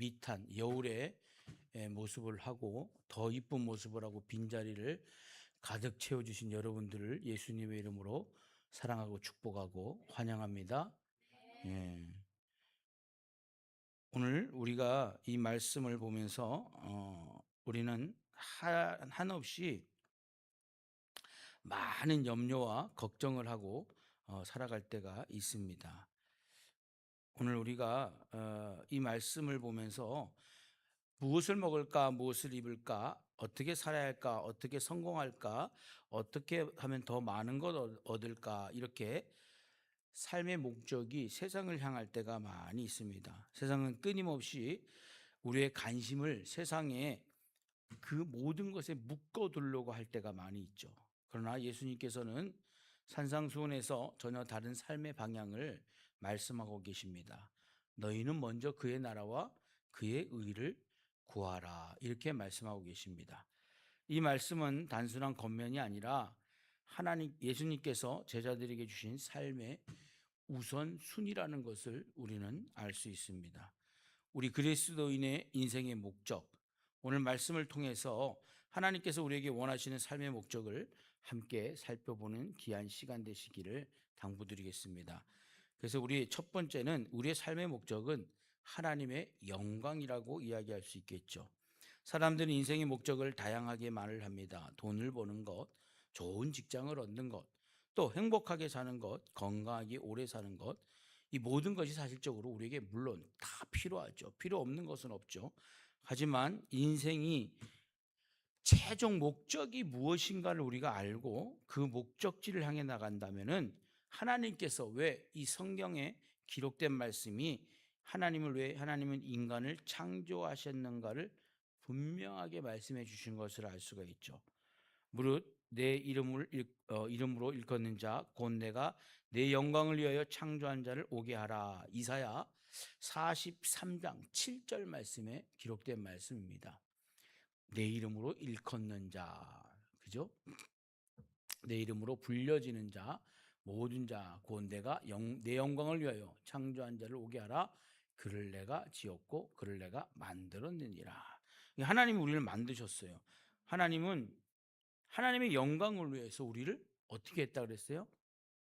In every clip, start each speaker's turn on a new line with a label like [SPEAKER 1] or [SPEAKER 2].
[SPEAKER 1] 밑한 여울의 모습을 하고 더 이쁜 모습을 하고 빈자리를 가득 채워주신 여러분들을 예수님의 이름으로 사랑하고 축복하고 환영합니다. 예. 오늘 우리가 이 말씀을 보면서 우리는 한없이 많은 염려와 걱정을 하고 살아갈 때가 있습니다. 오늘 우리가 이 말씀을 보면서 무엇을 먹을까, 무엇을 입을까, 어떻게 살아야 할까, 어떻게 성공할까, 어떻게 하면 더 많은 것 얻을까, 이렇게 삶의 목적이 세상을 향할 때가 많이 있습니다. 세상은 끊임없이 우리의 관심을 세상에 그 모든 것에 묶어두려고 할 때가 많이 있죠. 그러나 예수님께서는 산상수훈에서 전혀 다른 삶의 방향을 말씀하고 계십니다. 너희는 먼저 그의 나라와 그의 의를 구하라, 이렇게 말씀하고 계십니다. 이 말씀은 단순한 겉면이 아니라 하나님 예수님께서 제자들에게 주신 삶의 우선순위라는 것을 우리는 알 수 있습니다. 우리 그리스도인의 인생의 목적, 오늘 말씀을 통해서 하나님께서 우리에게 원하시는 삶의 목적을 함께 살펴보는 귀한 시간 되시기를 당부드리겠습니다. 그래서 우리 첫 번째는 우리의 삶의 목적은 하나님의 영광이라고 이야기할 수 있겠죠. 사람들은 인생의 목적을 다양하게 말을 합니다. 돈을 버는 것, 좋은 직장을 얻는 것, 또 행복하게 사는 것, 건강하게 오래 사는 것, 이 모든 것이 사실적으로 우리에게 물론 다 필요하죠. 필요 없는 것은 없죠. 하지만 인생이 최종 목적이 무엇인가를 우리가 알고 그 목적지를 향해 나간다면은 하나님께서 왜 이 성경에 기록된 말씀이 하나님은 인간을 창조하셨는가를 분명하게 말씀해 주신 것을 알 수가 있죠. 무릇 내 이름으로 일컫는 자 곧 내가 내 영광을 위하여 창조한 자를 오게 하라. 이사야 43장 7절 말씀에 기록된 말씀입니다. 내 이름으로 일컫는 자, 그죠? 내 이름으로 불려지는 자, 모든 자, 곧 내가 내 영광을 위하여 창조한 자를 오게 하라. 그를 내가 지었고 그를 내가 만들었느니라. 하나님이 우리를 만드셨어요. 하나님은 하나님의 영광을 위해서 우리를 어떻게 했다 그랬어요?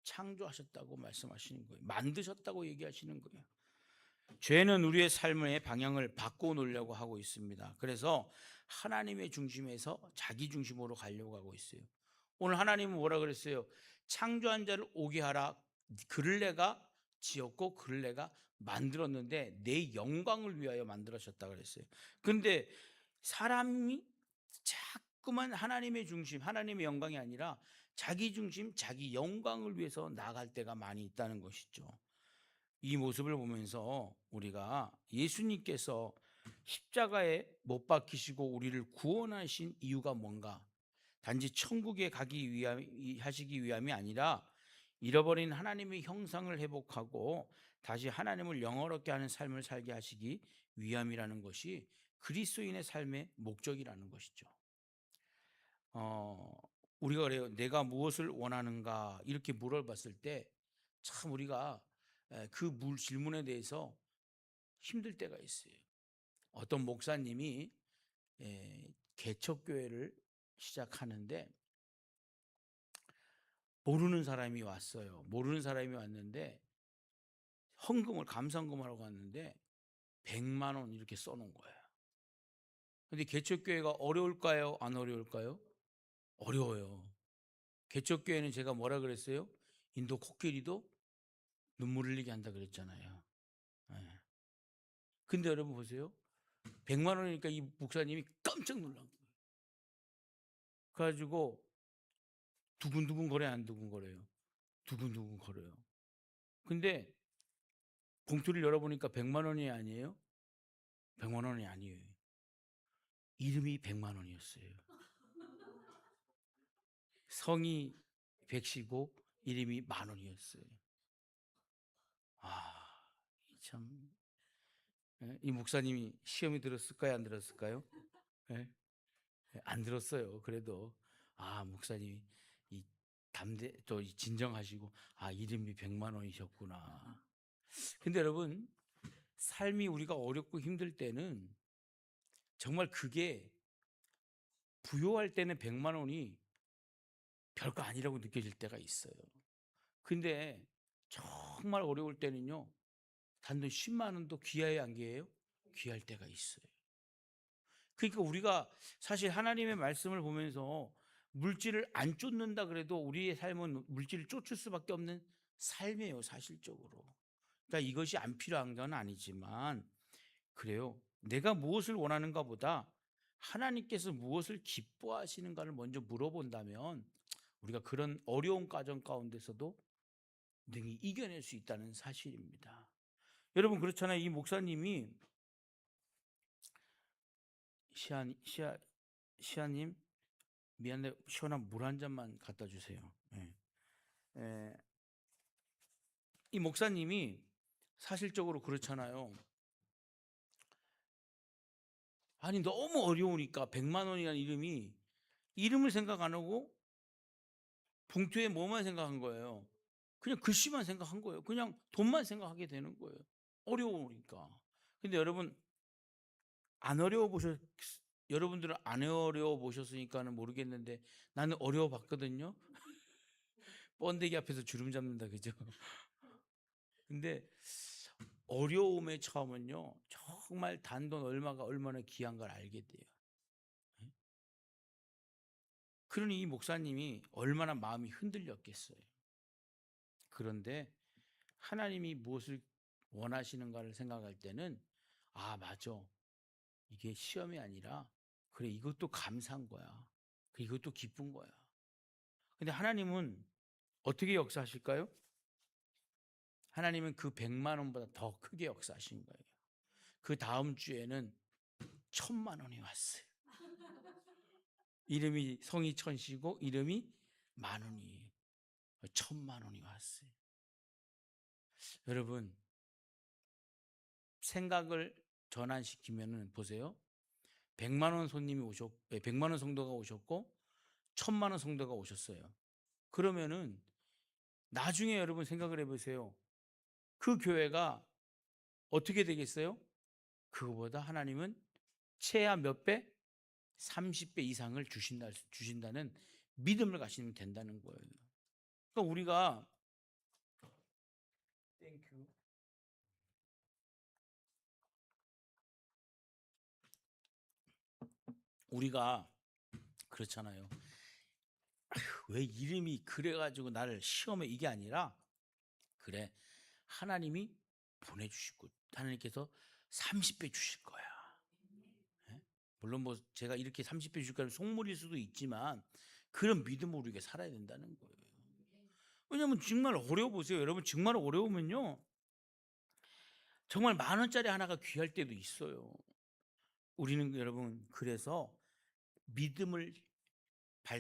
[SPEAKER 1] 창조하셨다고 말씀하시는 거예요. 만드셨다고 얘기하시는 거예요. 죄는 우리의 삶의 방향을 바꿔놓으려고 하고 있습니다. 그래서 하나님의 중심에서 자기 중심으로 가려고 하고 있어요. 오늘 하나님은 뭐라 그랬어요? 창조한 자를 오게 하라. 그를 내가 지었고 그를 내가 만들었는데 내 영광을 위하여 만들으셨다 그랬어요. 근데 사람이 자꾸만 하나님의 중심, 하나님의 영광이 아니라 자기 중심, 자기 영광을 위해서 나갈 때가 많이 있다는 것이죠. 이 모습을 보면서 우리가 예수님께서 십자가에 못 박히시고 우리를 구원하신 이유가 뭔가? 단지 천국에 하시기 위함이 아니라 잃어버린 하나님의 형상을 회복하고 다시 하나님을 영화롭게 하는 삶을 살게 하시기 위함이라는 것이 그리스도인의 삶의 목적이라는 것이죠. 우리가 그래요. 내가 무엇을 원하는가 이렇게 물어봤을 때 참 우리가 그 질문에 대해서 힘들 때가 있어요. 어떤 목사님이 개척교회를 시작하는데 모르는 사람이 왔어요. 모르는 사람이 왔는데 감사헌금을 하고 왔는데 100만 원 이렇게 써놓은 거예요. 근데 개척교회가 어려울까요? 안 어려울까요? 어려워요. 개척교회는 제가 뭐라 그랬어요? 인도 코끼리도 눈물 흘리게 한다 그랬잖아요. 예. 근데 여러분 보세요. 100만 원이니까 이 목사님이 깜짝 놀란 거예요. 그래가지고 두근두근 거려요, 안 두근거려요? 두근두근 거려요. 근데 봉투를 열어보니까 100만 원이 아니에요? 100만 원이 아니에요. 이름이 100만 원이었어요. 성이 100이고 이름이 10,000원이었어요. 아, 참. 이 목사님이 시험이 들었을까요? 안 들었을까요? 예? 안 들었어요. 그래도 목사님이 이 또 진정하시고 이름이 100만 원이셨구나. 근데 여러분 삶이 우리가 어렵고 힘들 때는 정말 그게 부요할 때는 100만 원이 별거 아니라고 느껴질 때가 있어요. 근데 정말 어려울 때는요. 단돈 10만 원도 귀해요, 안 귀해요? 귀할 때가 있어요. 그러니까 우리가 사실 하나님의 말씀을 보면서 물질을 안 쫓는다 그래도 우리의 삶은 물질을 쫓을 수밖에 없는 삶이에요, 사실적으로. 그러니까 이것이 안 필요한 건 아니지만 그래요. 내가 무엇을 원하는가 보다 하나님께서 무엇을 기뻐하시는가를 먼저 물어본다면 우리가 그런 어려운 과정 가운데서도 능히 이겨낼 수 있다는 사실입니다. 여러분 그렇잖아요. 이 목사님이 시아 시아님 미안해 시원한 물 한 잔만 갖다 주세요. 예. 예. 이 목사님이 사실적으로 그렇잖아요. 아니 너무 어려우니까 100만 원이라는 이름을 생각 안 하고 봉투에 뭐만 생각한 거예요. 그냥 글씨만 생각한 거예요. 그냥 돈만 생각하게 되는 거예요. 어려우니까. 근데 안 어려워 보셨 여러분들은 안 어려워 보셨으니까는 모르겠는데 나는 어려워 봤거든요. 번데기 앞에서 주름 잡는다 그죠? 근데 어려움의 처음은요. 정말 단돈 얼마가 얼마나 귀한 걸 알게 돼요. 예? 그러니 이 목사님이 얼마나 마음이 흔들렸겠어요. 그런데 하나님이 무엇을 원하시는가를 생각할 때는 아, 맞아. 이게 시험이 아니라 그래 이것도 감사한 거야. 이것도 기쁜 거야. 근데 하나님은 어떻게 역사하실까요? 하나님은 그 100만 원보다 더 크게 역사하신 거예요. 그 다음 주에는 1000만 원이 왔어요. 이름이 성이 천시고 이름이 만원이에요. 1000만 원이 왔어요. 여러분 생각을 전환시키면은 보세요. 100만 원 손님이 100만 원 성도가 오셨고 1000만 원 성도가 오셨어요. 그러면은 나중에 여러분 생각을 해보세요. 그 교회가 어떻게 되겠어요? 그거보다 하나님은 최하 몇 배? 30배 이상을 주신다는 믿음을 가지면 된다는 거예요. 그러니까 땡큐. 우리가 그렇잖아요. 왜 이름이 그래가지고 나를 시험에 이게 아니라 그래 하나님이 보내주시고 하나님께서 30배 주실 거야. 예? 물론 뭐 제가 이렇게 30배 주실 거는 속물일 수도 있지만 그런 믿음으로 우리가 살아야 된다는 거예요. 왜냐하면 정말 어려워 보세요. 여러분 정말 어려우면요. 정말 10,000원짜리 하나가 귀할 때도 있어요. 우리는 여러분 그래서 믿음을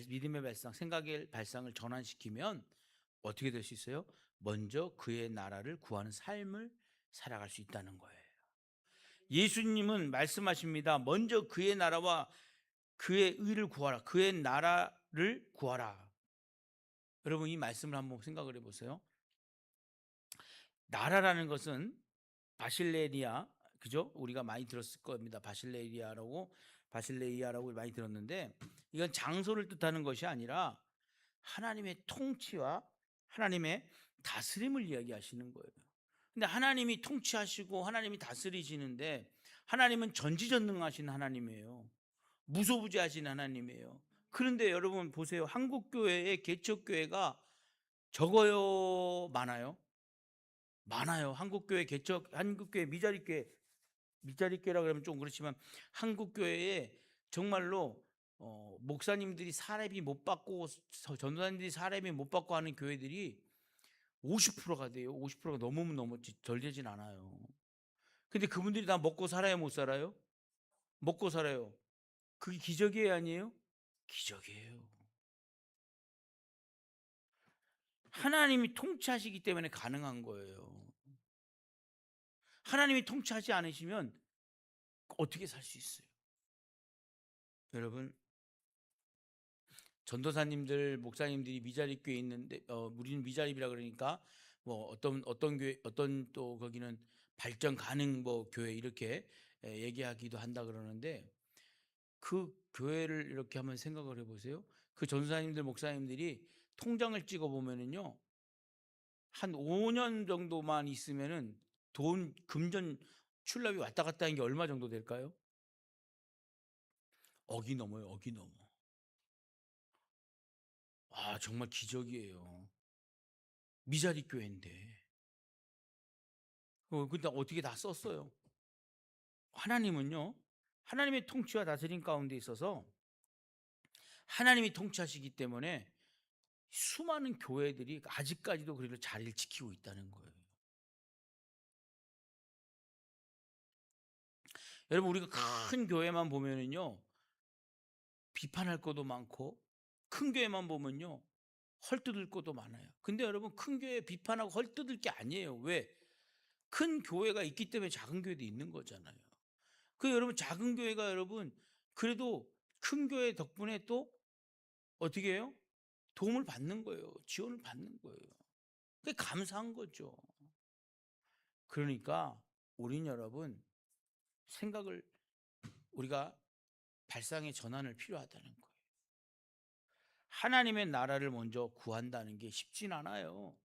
[SPEAKER 1] 믿음의 발상, 생각의 발상을 전환시키면 어떻게 될 수 있어요? 먼저 그의 나라를 구하는 삶을 살아갈 수 있다는 거예요. 예수님은 말씀하십니다. 먼저 그의 나라와 그의 의를 구하라. 그의 나라를 구하라. 여러분 이 말씀을 한번 생각을 해보세요. 나라라는 것은 바실레리아, 그죠? 우리가 많이 들었을 겁니다. 바실레이아라고 많이 들었는데 이건 장소를 뜻하는 것이 아니라 하나님의 통치와 하나님의 다스림을 이야기하시는 거예요. 근데 하나님이 통치하시고 하나님이 다스리시는데 하나님은 전지전능하신 하나님이에요. 무소부지하신 하나님이에요. 그런데 여러분 보세요. 한국 교회의 개척 교회가 적어요, 많아요? 많아요. 한국 교회 미자리 교회라 그러면 좀 그렇지만 한국 교회에 정말로 목사님들이 사례비 못 받고 전도사님들이 사례비 못 받고 하는 교회들이 50%가 돼요. 50%가 넘으면 넘었지 덜 되진 않아요. 근데 그분들이 다 먹고 살아요, 못 살아요? 먹고 살아요. 그게 기적이에요, 아니에요? 기적이에요. 하나님이 통치하시기 때문에 가능한 거예요. 하나님이 통치하지 않으시면 어떻게 살 수 있어요? 여러분 전도사님들, 목사님들이 미자립 교회에 있는데 우리는 미자립이라 그러니까 뭐 어떤 교회 어떤 또 거기는 발전 가능 뭐 교회 이렇게 얘기하기도 한다 그러는데, 그 교회를 이렇게 한번 생각을 해보세요. 그 전사님들 목사님들이 통장을 찍어 보면은요, 한 5년 정도만 있으면은 돈 금전 출납이 왔다 갔다 하는 게 얼마 정도 될까요? 억이 넘어요. 억이 넘어. 아, 정말 기적이에요. 미자리 교회인데. 근데 어떻게 다 썼어요? 하나님은요, 하나님의 통치와 다스림 가운데 있어서 하나님이 통치하시기 때문에 수많은 교회들이 아직까지도 그리고 자리를 지키고 있다는 거예요. 여러분, 우리가 큰 교회만 보면은요, 비판할 것도 많고, 큰 교회만 보면요, 헐뜯을 것도 많아요. 근데 여러분, 큰 교회 비판하고 헐뜯을 게 아니에요. 왜? 큰 교회가 있기 때문에 작은 교회도 있는 거잖아요. 그 여러분, 작은 교회가 여러분 그래도 큰 교회 덕분에 또 어떻게 해요? 도움을 받는 거예요. 지원을 받는 거예요. 그게 감사한 거죠. 그러니까 우린 여러분, 생각을 우리가 발상의 전환을 필요하다는 거예요. 하나님의 나라를 먼저 구한다는 게 쉽진 않아요.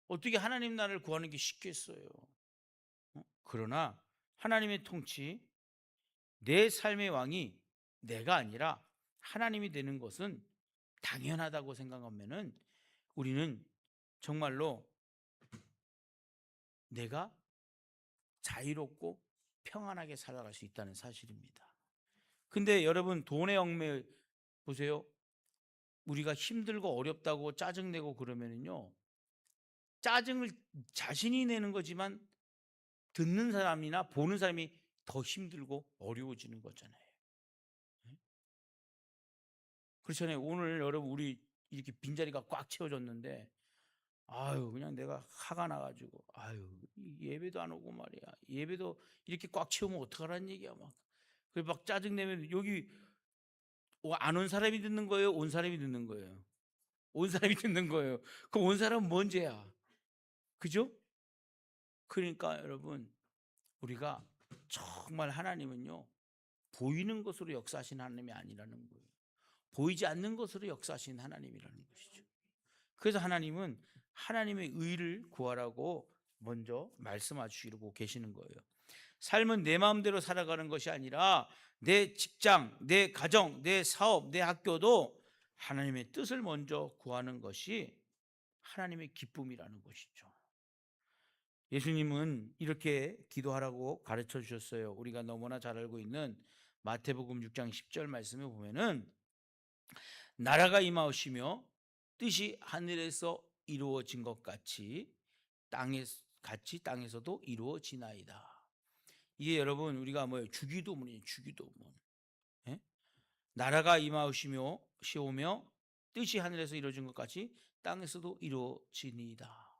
[SPEAKER 1] 어떻게 하나님 나라를 구하는 게 쉽겠어요? 그러나 하나님의 통치, 내 삶의 왕이 내가 아니라 하나님이 되는 것은 당연하다고 생각하면은 우리는 정말로 내가 자유롭고 평안하게 살아갈 수 있다는 사실입니다. 근데 여러분, 돈의 얽매 보세요. 우리가 힘들고 어렵다고 짜증내고 그러면은요, 짜증을 자신이 내는 거지만 듣는 사람이나 보는 사람이 더 힘들고 어려워지는 거잖아요. 그렇잖아요. 오늘 여러분, 우리 이렇게 빈자리가 꽉 채워졌는데, 아유, 그냥 내가 화가 나가지고, 아유, 예배도 안 오고 말이야. 예배도 이렇게 꽉 채우면 어떡하라는 얘기야, 막. 그래, 막 짜증내면 여기 안 온 사람이 듣는 거예요? 온 사람이 듣는 거예요? 온 사람이 듣는 거예요. 그럼 온 사람은 뭔 죄야? 그죠? 그러니까 여러분, 우리가 정말 하나님은요, 보이는 것으로 역사하신 하나님이 아니라는 거예요. 보이지 않는 것으로 역사하신 하나님이라는 것이죠. 그래서 하나님은 하나님의 의를 구하라고 먼저 말씀하시고 계시는 거예요. 삶은 내 마음대로 살아가는 것이 아니라 내 직장, 내 가정, 내 사업, 내 학교도 하나님의 뜻을 먼저 구하는 것이 하나님의 기쁨이라는 것이죠. 예수님은 이렇게 기도하라고 가르쳐 주셨어요. 우리가 너무나 잘 알고 있는 마태복음 6장 10절 말씀에 보면은, 나라가 임하오시며 뜻이 하늘에서 이루어진 것 같이 땅에서도 이루어지나이다. 이게 여러분, 우리가 뭐예요? 주기도문이에요. 주기도문. 예? 나라가 임하오시며 시오며 뜻이 하늘에서 이루어진 것 같이 땅에서도 이루어지니이다.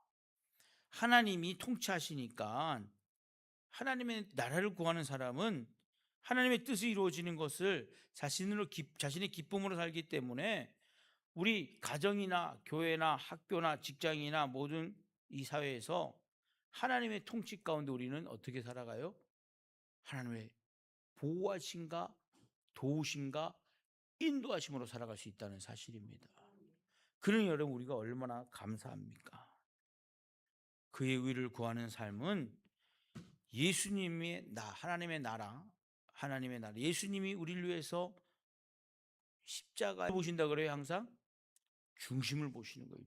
[SPEAKER 1] 하나님이 통치하시니까 하나님의 나라를 구하는 사람은 하나님의 뜻이 이루어지는 것을 자신의 기쁨으로 살기 때문에 우리 가정이나 교회나 학교나 직장이나 모든 이 사회에서 하나님의 통치 가운데 우리는 어떻게 살아가요? 하나님의 보호하심과 도우심과 인도하심으로 살아갈 수 있다는 사실입니다. 그러니 여러분, 우리가 얼마나 감사합니까? 그의 의를 구하는 삶은 예수님의 하나님의 나라, 예수님이 우리를 위해서 십자가에 보신다 그래요. 항상 중심을 보시는 거예요.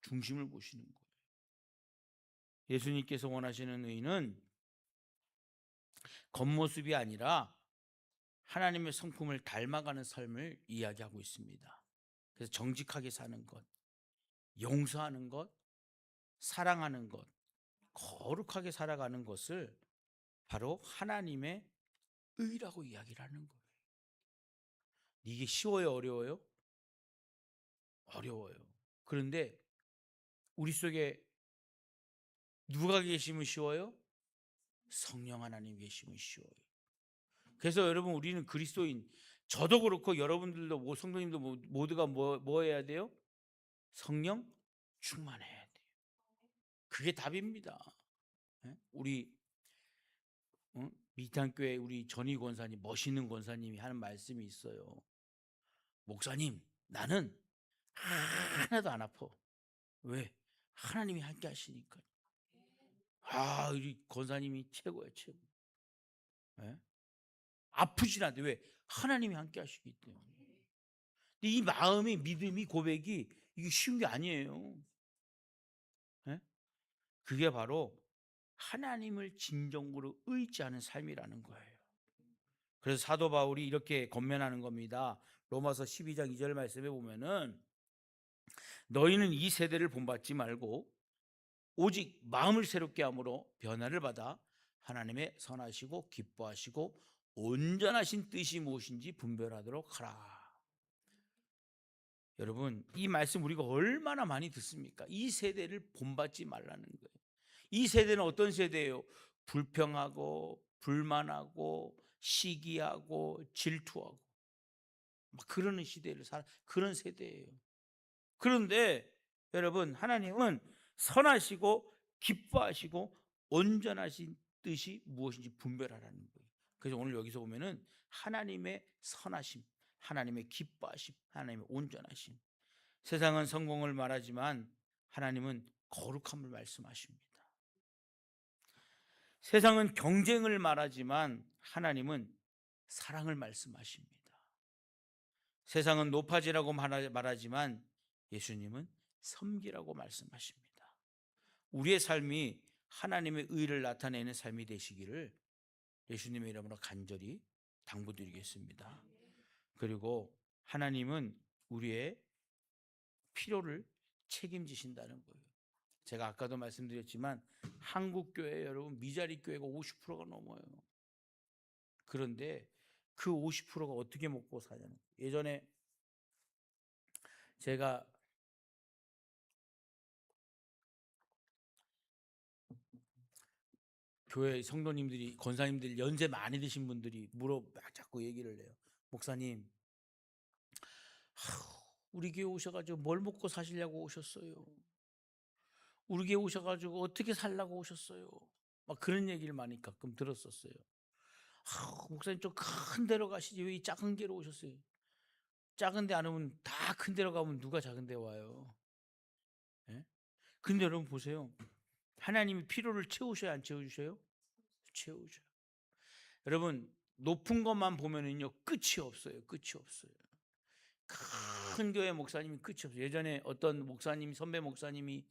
[SPEAKER 1] 중심을 보시는 거예요. 예수님께서 원하시는 의는 겉모습이 아니라 하나님의 성품을 닮아가는 삶을 이야기하고 있습니다. 그래서 정직하게 사는 것, 용서하는 것, 사랑하는 것, 거룩하게 살아가는 것을 바로 하나님의 의라고 이야기를 하는 거예요. 이게 쉬워요? 어려워요? 어려워요. 그런데 우리 속에 누가 계시면 쉬워요? 성령 하나님 계시면 쉬워요. 그래서 여러분, 우리는 그리스도인, 저도 그렇고 여러분들도 성도님도 모두가 뭐 해야 돼요? 성령 충만해야 돼요. 그게 답입니다. 예? 우리 미탄교회 우리 전희 권사님, 멋있는 권사님이 하는 말씀이 있어요. 목사님, 나는 하나도 안 아파. 왜? 하나님이 함께 하시니까. 우리 권사님이 최고예요, 최고. 예? 아프진 않대. 왜? 하나님이 함께 하시기 때문에. 근데 이 마음이, 믿음이, 고백이 이게 쉬운 게 아니에요. 예? 그게 바로 하나님을 진정으로 의지하는 삶이라는 거예요. 그래서 사도 바울이 이렇게 권면하는 겁니다. 로마서 12장 2절 말씀에 보면은 너희는 이 세대를 본받지 말고 오직 마음을 새롭게 함으로 변화를 받아 하나님의 선하시고 기뻐하시고 온전하신 뜻이 무엇인지 분별하도록 하라. 여러분, 이 말씀 우리가 얼마나 많이 듣습니까? 이 세대를 본받지 말라는 거예요. 이 세대는 어떤 세대예요? 불평하고 불만하고 시기하고 질투하고 막 그러는 시대를 그런 세대예요. 그런데 여러분, 하나님은 선하시고 기뻐하시고 온전하신 뜻이 무엇인지 분별하라는 거예요. 그래서 오늘 여기서 보면은 하나님의 선하심, 하나님의 기뻐하심, 하나님의 온전하심. 세상은 성공을 말하지만 하나님은 거룩함을 말씀하십니다. 세상은 경쟁을 말하지만 하나님은 사랑을 말씀하십니다. 세상은 높아지라고 말하지만 예수님은 섬기라고 말씀하십니다. 우리의 삶이 하나님의 의를 나타내는 삶이 되시기를 예수님의 이름으로 간절히 당부드리겠습니다. 그리고 하나님은 우리의 필요를 책임지신다는 거예요. 제가 아까도 말씀드렸지만 한국 교회 여러분 미자리 교회가 50%가 넘어요. 그런데 그 50%가 어떻게 먹고 사냐는 거예요. 예전에 제가 교회 성도님들이, 권사님들, 연세 많이 드신 분들이 막 자꾸 얘기를 해요. 목사님, 우리 교회 오셔가지고 뭘 먹고 사시려고 오셨어요? 우리 교회 오셔가지고 어떻게 살라고 오셨어요? 막 그런 얘기를 많이 가끔 들었었어요. 목사님 좀 큰 데로 가시지 왜 이 작은 데로 오셨어요? 작은 데 안 오면 다 큰 데로 가면 누가 작은 데 와요? 예? 근데 여러분 보세요. 하나님이 필요를 채우셔야 안 채워주셔요? 채우셔요. 여러분 높은 것만 보면은요 끝이 없어요. 끝이 없어요. 큰 교회 목사님이 끝이 없어요. 예전에 어떤 목사님, 선배 목사님이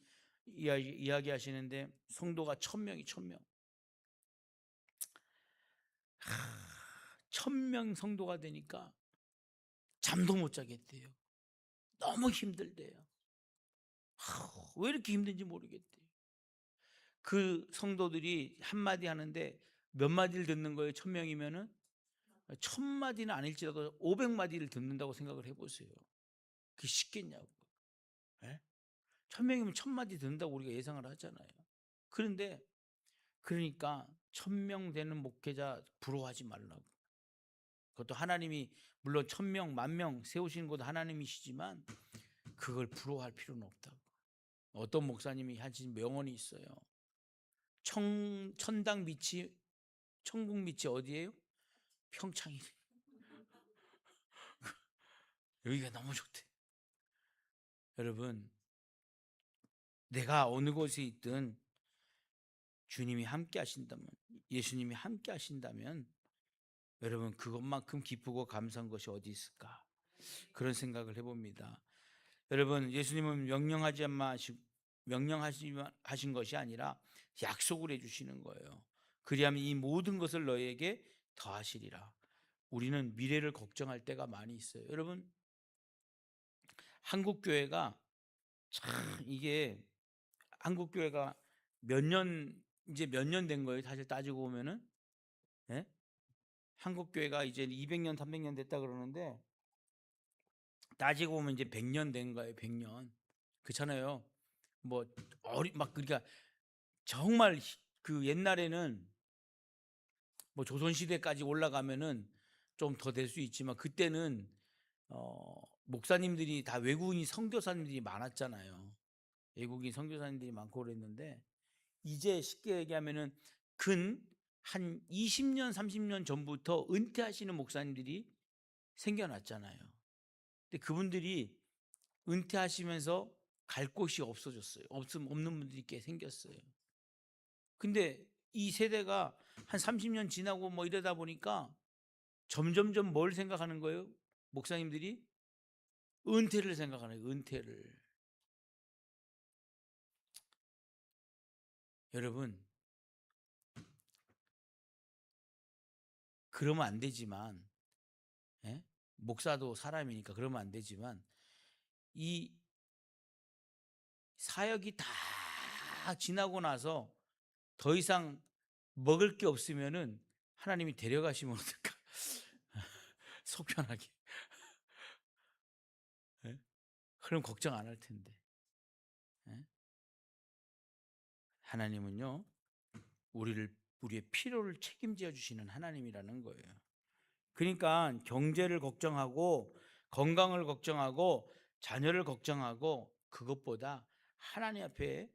[SPEAKER 1] 이야기하시는데 성도가 1000명이 1000명. 1000명 성도가 되니까 잠도 못 자겠대요. 너무 힘들대요. 왜 이렇게 힘든지 모르겠대요. 그 성도들이 한마디 하는데 몇 마디를 듣는 거예요? 1000명이면은 1000마디는 아닐지라도 500마디를 듣는다고 생각을 해보세요. 그게 쉽겠냐고. 예? 1000명이면 1000마디 듣는다고 우리가 예상을 하잖아요. 그런데 그러니까 1000명 되는 목회자 부러워하지 말라고. 그것도 하나님이 물론 1000명, 10,000명 세우시는 것도 하나님이시지만 그걸 부러워할 필요는 없다고. 어떤 목사님이 하신 명언이 있어요. 천당 밑이, 천국 밑이 어디예요? 평창이래. 여기가 너무 좋대. 여러분, 내가 어느 곳에 있든 주님이 함께 하신다면, 예수님이 함께 하신다면 여러분 그것만큼 기쁘고 감사한 것이 어디 있을까? 그런 생각을 해봅니다. 여러분 예수님은 명령하신 것이 아니라 약속을 해주시는 거예요. 그리하면 이 모든 것을 너희에게 더하시리라. 우리는 미래를 걱정할 때가 많이 있어요. 여러분 한국 교회가 참 이게 한국 교회가 이제 몇 년 된 거예요. 사실 따지고 보면은 예? 한국 교회가 이제 200년, 300년 됐다 그러는데 따지고 보면 이제 100년 된 거예요. 100년. 그렇잖아요. 뭐 막 그러니까 정말 그 옛날에는 뭐 조선 시대까지 올라가면은 좀 더 될 수 있지만 그때는 목사님들이 다 외국인 선교사님들이 많았잖아요. 외국인 선교사님들이 많고 그랬는데 이제 쉽게 얘기하면은 한 20년, 30년 전부터 은퇴하시는 목사님들이 생겨났잖아요. 근데 그분들이 은퇴하시면서 갈 곳이 없어졌어요. 없는 분들이 꽤 생겼어요. 근데 이 세대가 한 30년 지나고 뭐 이러다 보니까 점점점 뭘 생각하는 거예요? 목사님들이 은퇴를 생각하는 거예요. 은퇴를. 여러분, 그러면 안 되지만, 예? 목사도 사람이니까 그러면 안 되지만, 이 사역이 다 지나고 나서 더 이상 먹을 게 없으면은 하나님이 데려가시면 어떨까? 속 편하게. 예? 그럼 걱정 안 할 텐데. 예? 하나님은요, 우리의 필요를 책임져 주시는 하나님이라는 거예요. 그러니까 경제를 걱정하고 건강을 걱정하고 자녀를 걱정하고 그것보다 하나님 앞에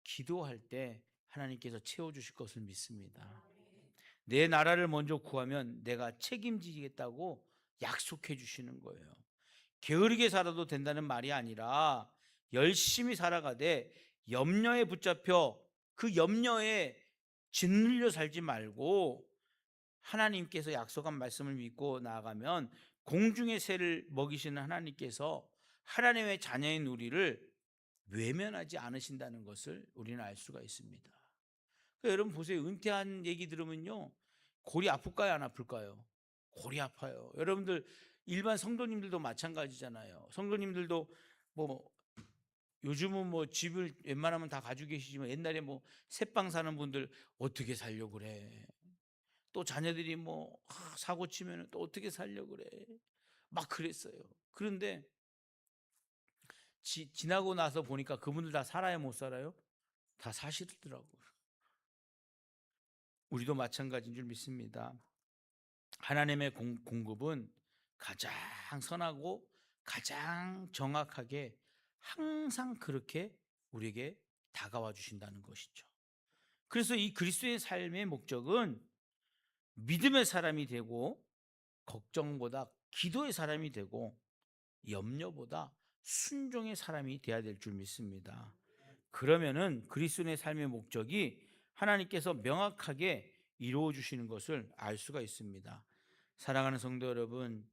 [SPEAKER 1] 기도할 때 하나님께서 채워주실 것을 믿습니다. 내 나라를 먼저 구하면 내가 책임지겠다고 약속해 주시는 거예요. 게으르게 살아도 된다는 말이 아니라 열심히 살아가되 염려에 붙잡혀 그 염려에 짓눌려 살지 말고 하나님께서 약속한 말씀을 믿고 나아가면 공중의 새를 먹이시는 하나님께서 하나님의 자녀인 우리를 외면하지 않으신다는 것을 우리는 알 수가 있습니다. 그러니까 여러분 보세요. 은퇴한 얘기 들으면요. 골이 아플까요? 안 아플까요? 골이 아파요. 여러분들 일반 성도님들도 마찬가지잖아요. 성도님들도 뭐 요즘은 뭐 집을 웬만하면 다 가지고 계시지만 옛날에 뭐 새빵 사는 분들 어떻게 살려고 그래. 또 자녀들이 뭐 사고 치면 또 어떻게 살려고 그래. 막 그랬어요. 그런데 지나고 나서 보니까 그분들 다 살아요, 못 살아요? 다 사시더라고요. 우리도 마찬가지인 줄 믿습니다. 하나님의 공급은 가장 선하고 가장 정확하게 항상 그렇게 우리에게 다가와 주신다는 것이죠. 그래서 이 그리스도의 삶의 목적은 믿음의 사람이 되고 걱정보다 기도의 사람이 되고 염려보다 순종의 사람이 되어야 될 줄 믿습니다. 그러면은 그리스도의 삶의 목적이 하나님께서 명확하게 이루어 주시는 것을 알 수가 있습니다. 사랑하는 성도 여러분,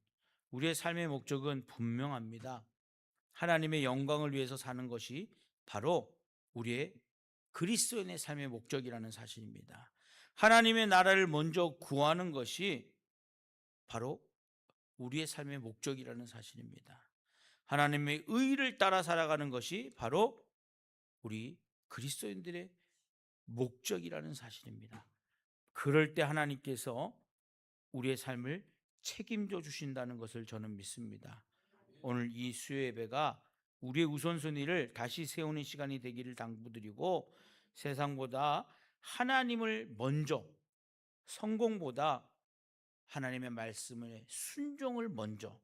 [SPEAKER 1] 우리의 삶의 목적은 분명합니다. 하나님의 영광을 위해서 사는 것이 바로 우리의 그리스도인의 삶의 목적이라는 사실입니다. 하나님의 나라를 먼저 구하는 것이 바로 우리의 삶의 목적이라는 사실입니다. 하나님의 의를 따라 살아가는 것이 바로 우리 그리스도인들의 목적이라는 사실입니다. 그럴 때 하나님께서 우리의 삶을 책임져 주신다는 것을 저는 믿습니다. 오늘 이 수요 예배가 우리의 우선순위를 다시 세우는 시간이 되기를 당부드리고 세상보다 하나님을 먼저 성공보다 하나님의 말씀에 순종을 먼저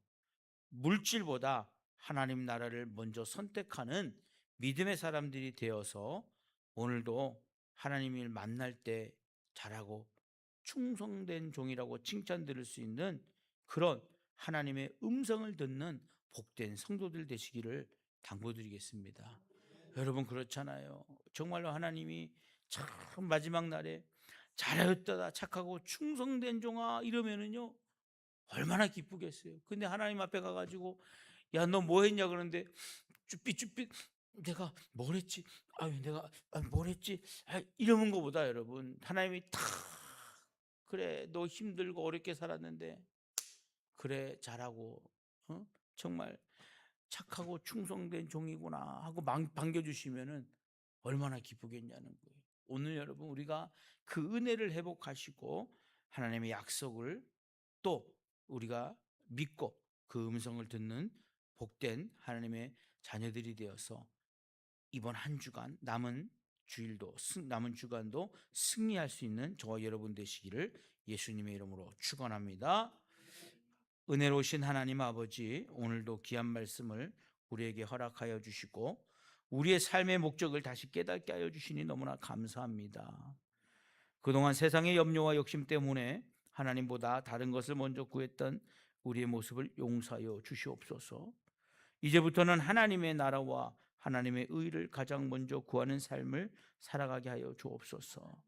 [SPEAKER 1] 물질보다 하나님 나라를 먼저 선택하는 믿음의 사람들이 되어서 오늘도 하나님을 만날 때 잘하고 충성된 종이라고 칭찬 들을 수 있는 그런 하나님의 음성을 듣는 복된 성도들 되시기를 당부드리겠습니다. 여러분 그렇잖아요. 정말로 하나님이 참 마지막 날에 잘하였다 착하고 충성된 종아 이러면은요 얼마나 기쁘겠어요. 근데 하나님 앞에 가가지고 야 너 뭐 했냐 그러는데 쭈삣쭈삣 내가 뭘 했지? 아유 내가 뭘 했지? 이러는 것보다 여러분 하나님이 다 그래 너 힘들고 어렵게 살았는데 그래 잘하고 정말 착하고 충성된 종이구나 하고 반겨주시면은 얼마나 기쁘겠냐는 거예요. 오늘 여러분 우리가 그 은혜를 회복하시고 하나님의 약속을 또 우리가 믿고 그 음성을 듣는 복된 하나님의 자녀들이 되어서 이번 한 주간 남은 주간도 승리할 수 있는 저와 여러분 되시기를 예수님의 이름으로 축원합니다. 은혜로우신 하나님 아버지 오늘도 귀한 말씀을 우리에게 허락하여 주시고 우리의 삶의 목적을 다시 깨닫게 하여 주시니 너무나 감사합니다. 그동안 세상의 염려와 욕심 때문에 하나님보다 다른 것을 먼저 구했던 우리의 모습을 용서하여 주시옵소서. 이제부터는 하나님의 나라와 하나님의 의를 가장 먼저 구하는 삶을 살아가게 하여 주옵소서.